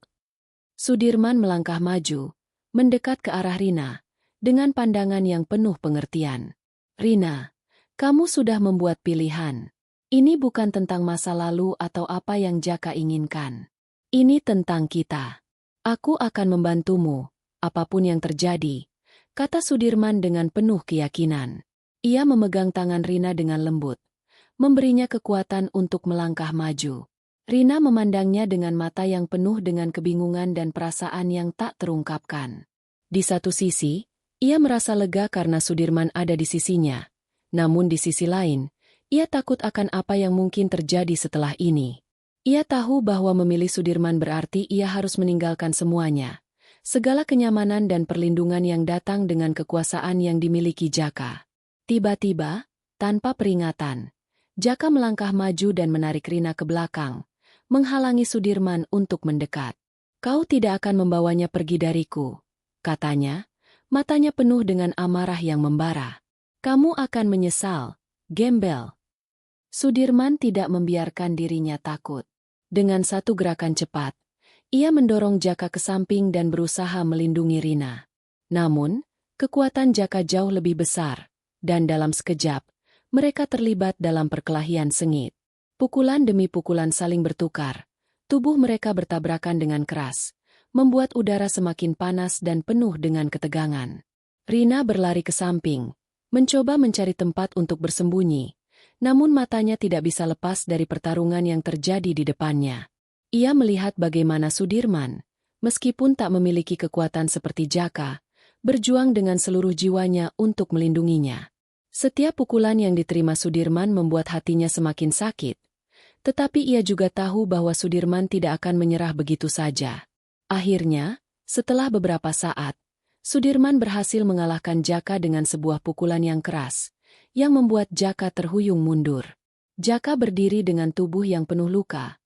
Sudirman melangkah maju, mendekat ke arah Rina, dengan pandangan yang penuh pengertian. Rina, kamu sudah membuat pilihan. Ini bukan tentang masa lalu atau apa yang Jaka inginkan. Ini tentang kita. Aku akan membantumu, apapun yang terjadi, kata Sudirman dengan penuh keyakinan. Ia memegang tangan Rina dengan lembut, memberinya kekuatan untuk melangkah maju. Rina memandangnya dengan mata yang penuh dengan kebingungan dan perasaan yang tak terungkapkan. Di satu sisi, ia merasa lega karena Sudirman ada di sisinya. Namun di sisi lain, ia takut akan apa yang mungkin terjadi setelah ini. Ia tahu bahwa memilih Sudirman berarti ia harus meninggalkan semuanya. Segala kenyamanan dan perlindungan yang datang dengan kekuasaan yang dimiliki Jaka. Tiba-tiba, tanpa peringatan, Jaka melangkah maju dan menarik Rina ke belakang, menghalangi Sudirman untuk mendekat. Kau tidak akan membawanya pergi dariku, katanya. Matanya penuh dengan amarah yang membara. Kamu akan menyesal, gembel. Sudirman tidak membiarkan dirinya takut. Dengan satu gerakan cepat, ia mendorong Jaka ke samping dan berusaha melindungi Rina. Namun, kekuatan Jaka jauh lebih besar, dan dalam sekejap, mereka terlibat dalam perkelahian sengit. Pukulan demi pukulan saling bertukar. Tubuh mereka bertabrakan dengan keras, membuat udara semakin panas dan penuh dengan ketegangan. Rina berlari ke samping, mencoba mencari tempat untuk bersembunyi, namun matanya tidak bisa lepas dari pertarungan yang terjadi di depannya. Ia melihat bagaimana Sudirman, meskipun tak memiliki kekuatan seperti Jaka, berjuang dengan seluruh jiwanya untuk melindunginya. Setiap pukulan yang diterima Sudirman membuat hatinya semakin sakit, tetapi ia juga tahu bahwa Sudirman tidak akan menyerah begitu saja. Akhirnya, setelah beberapa saat, Sudirman berhasil mengalahkan Jaka dengan sebuah pukulan yang keras, yang membuat Jaka terhuyung mundur. Jaka berdiri dengan tubuh yang penuh luka,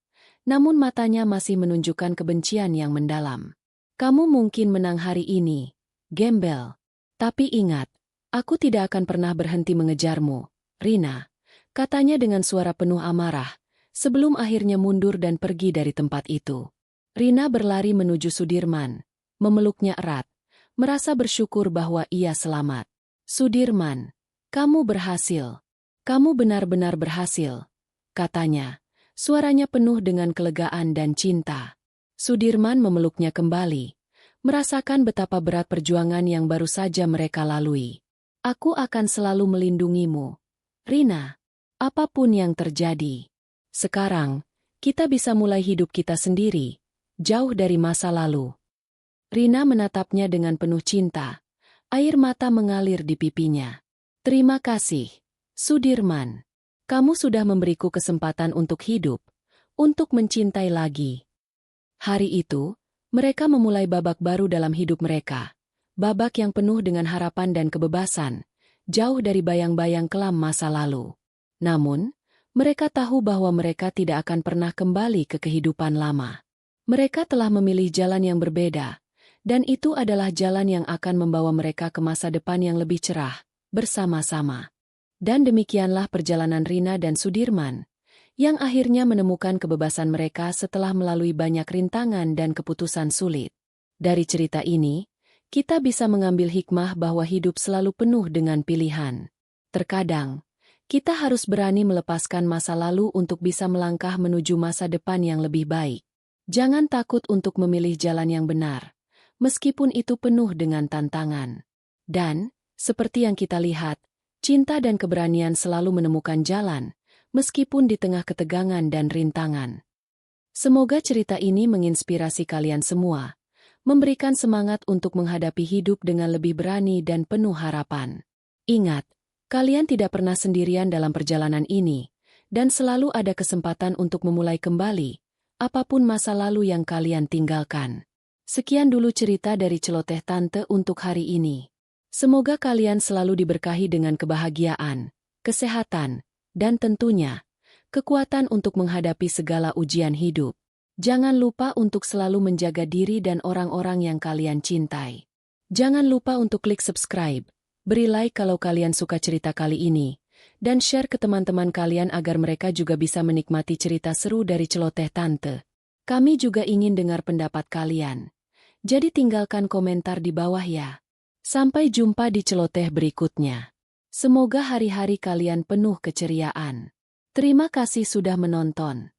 namun matanya masih menunjukkan kebencian yang mendalam. Kamu mungkin menang hari ini, gembel. Tapi ingat, aku tidak akan pernah berhenti mengejarmu, Rina, katanya dengan suara penuh amarah, sebelum akhirnya mundur dan pergi dari tempat itu. Rina berlari menuju Sudirman, memeluknya erat, merasa bersyukur bahwa ia selamat. Sudirman, kamu berhasil. Kamu benar-benar berhasil, katanya. Suaranya penuh dengan kelegaan dan cinta. Sudirman memeluknya kembali, merasakan betapa berat perjuangan yang baru saja mereka lalui. Aku akan selalu melindungimu, Rina, apapun yang terjadi. Sekarang, kita bisa mulai hidup kita sendiri, jauh dari masa lalu. Rina menatapnya dengan penuh cinta. Air mata mengalir di pipinya. Terima kasih, Sudirman. Kamu sudah memberiku kesempatan untuk hidup, untuk mencintai lagi. Hari itu, mereka memulai babak baru dalam hidup mereka. Babak yang penuh dengan harapan dan kebebasan, jauh dari bayang-bayang kelam masa lalu. Namun, mereka tahu bahwa mereka tidak akan pernah kembali ke kehidupan lama. Mereka telah memilih jalan yang berbeda, dan itu adalah jalan yang akan membawa mereka ke masa depan yang lebih cerah, bersama-sama. Dan demikianlah perjalanan Rina dan Sudirman, yang akhirnya menemukan kebebasan mereka setelah melalui banyak rintangan dan keputusan sulit. Dari cerita ini, kita bisa mengambil hikmah bahwa hidup selalu penuh dengan pilihan. Terkadang, kita harus berani melepaskan masa lalu untuk bisa melangkah menuju masa depan yang lebih baik. Jangan takut untuk memilih jalan yang benar, meskipun itu penuh dengan tantangan. Dan, seperti yang kita lihat, cinta dan keberanian selalu menemukan jalan, meskipun di tengah ketegangan dan rintangan. Semoga cerita ini menginspirasi kalian semua, memberikan semangat untuk menghadapi hidup dengan lebih berani dan penuh harapan. Ingat, kalian tidak pernah sendirian dalam perjalanan ini, dan selalu ada kesempatan untuk memulai kembali, apapun masa lalu yang kalian tinggalkan. Sekian dulu cerita dari Celoteh Tante untuk hari ini. Semoga kalian selalu diberkahi dengan kebahagiaan, kesehatan, dan tentunya, kekuatan untuk menghadapi segala ujian hidup. Jangan lupa untuk selalu menjaga diri dan orang-orang yang kalian cintai. Jangan lupa untuk klik subscribe, beri like kalau kalian suka cerita kali ini, dan share ke teman-teman kalian agar mereka juga bisa menikmati cerita seru dari Celoteh Tante. Kami juga ingin dengar pendapat kalian. Jadi tinggalkan komentar di bawah ya. Sampai jumpa di celoteh berikutnya. Semoga hari-hari kalian penuh keceriaan. Terima kasih sudah menonton.